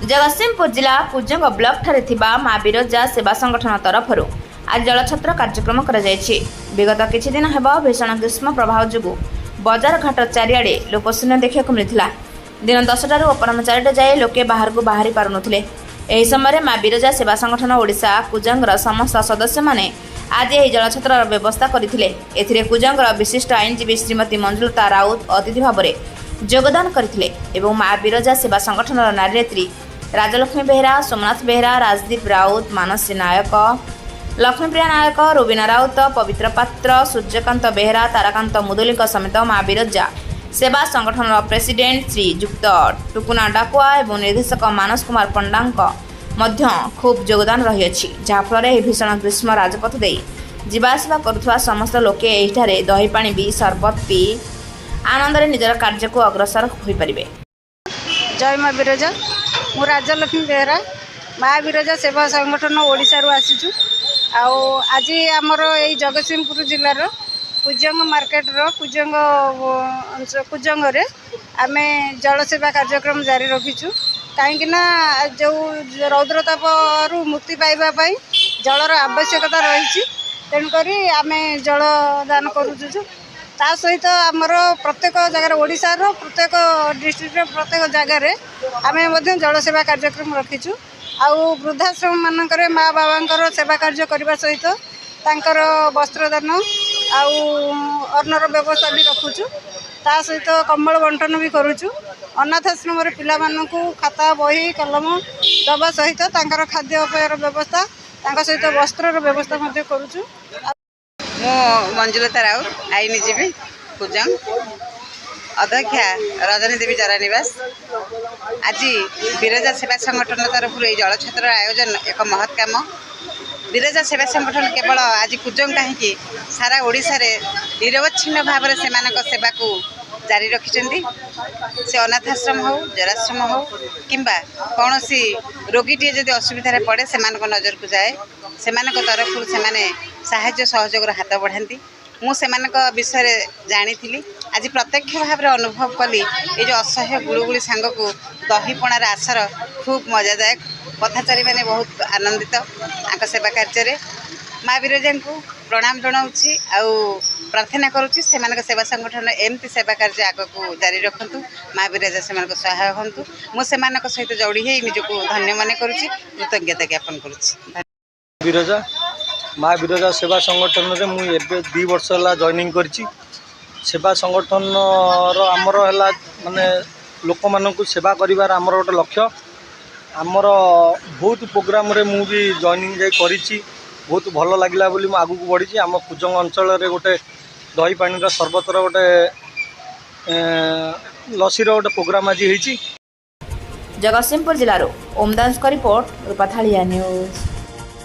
जगतसिंहपुर जिला कुजंग ब्लॉक ठारे थिबा माँ बिरजा सेवा संगठन तरफ आज जलछत्र कार्यक्रम विगत किछि दिन हेब भीषण ग्रीष्म प्रभाव जो बजार घाट चारिआडे लोकशून्य देखा मिलता। दिन 10टारू अपराह 4टा जाए लोके बाहर को बाहरी पारुनथिले। एही समय माँ बिरजा सेवा संगठन ओडिशा कुजंगर समस्त सदस्य माने आज यह जलछत्र व्यवस्था करथिले। एथिरे कुजंगर विशिष्ट आईनजीवी श्रीमती मंजुलता राउत अतिथि भाव में योगदान करथिले एवं माँ बिरजा सेवा संगठन नारी नेत्री राजलक्ष्मी बेहरा, सोमनाथ बेहरा, राजदीप राउत, मानसी नायक, लक्ष्मीप्रिया नायक, रुबीना राउत, पवित्र पात्र, सूर्यकांत बेहरा, ताराकांत मुदुली समेत माँ बिरजा सेवा संगठन प्रेसिडेंट श्री युक्त टुकुना डाकुआ और निर्देशक मानस कुमार पंडा खूब योगदान रही जहाँफल भीषण ग्रीष्म राजपथ दे जावासवा करुवा समस्त लोके एठारे दही पानी पी सरबत पी आनंद निजर कार्य को अग्रसर हो पारे। जय माँ बिरजा, मु राजलक्ष्मी बेहरा, माँ बिरजा सेवा संगठन ओडिशा रु आसीचु। आज आमर यही जगतसिंहपुर जिलार कुजंग मार्केट कुजंग रे आमे जल सेवा कार्यक्रम जारी रखीचु। कहीं जो रौद्रताप मुक्ति पाइबा जलर आवश्यकता रही तेणुक आम जल दान करुचु। ता सहित आमर प्रत्येक जगार ओडिशार प्रत्येक डिस्ट्रिक्ट प्रत्येक जगार आम जल सेवा कार्यक्रम रखीचु। आउ वृद्धाश्रम मानक माँ बाबा सेवा कार्य करने सहित तांकर वस्त्रदान आउ अन्नर व्यवस्था भी रखुचु। ता सहित कंबल बंटन भी करुचु। अनाथ आश्रम पिला मानकु खाता बही कलम दबा सहित तांकर खाद्यपेयर व्यवस्था तांका सहित वस्त्रर व्यवस्था मध्य करुचु। मो मंजुलता राउत आईनजीवी कुजंग अध्यक्षा रजनी देवी जरा निवास। आज बिरजा सेवा संगठन तरफ जलछत्र आयोजन एक महत् काम। बिरजा सेवा संगठन केवल आज कुजंग कहीं सारा ओडिशा रे निरवच्छिन्न भाव से सेवा को जारी रखिछन्ति। से अनाथाश्रम हो, जराश्रम हो किंबा कौन सी रोगीटे जदि असुविधा पड़े से नजर को जाए से तरफ से साहाय्य सहयोग हाथ बढ़ाती। मुझे विषय जानी आज प्रत्यक्ष भाव में अनुभव कली ये जो असह्य गुड़गुड़ी सांग को दहीपणार आसर खूब मजादायक। पथाचारी मैंने बहुत आनंदित आंक सेवा कार्य। माँ बिरजा को प्रणाम जनाऊँगी आउ प्रार्थना करुच्ची सेवा संगठन एमती सेवा कार्य आग को जारी रखु। माँ बिरजा से सहाय हूँ। मुझे सहित जोड़ी ही निजको धन्य मन करुच्ची, कृतज्ञता ज्ञापन करुच्ची। बिरजा माँ बिरजा सेवा संगठन में मुझे 2 वर्ष है जॉइनिंग करी। सेवा संगठन आमर है माने लोक मानू सेवा कर आमर गोटे लक्ष्य। आमर बहुत प्रोग्राम रे मु भी जॉइनिंग जाई करी। बहुत भल लगे बोली आग को बढ़ी। आम कुजंग अंचल गोटे दही पानी सरबतर गोटे लसीर गोटे प्रोग्राम आज होती। जगतसिंहपुर जिलार ओमदास का रिपोर्ट रूपाथालिया न्यूज।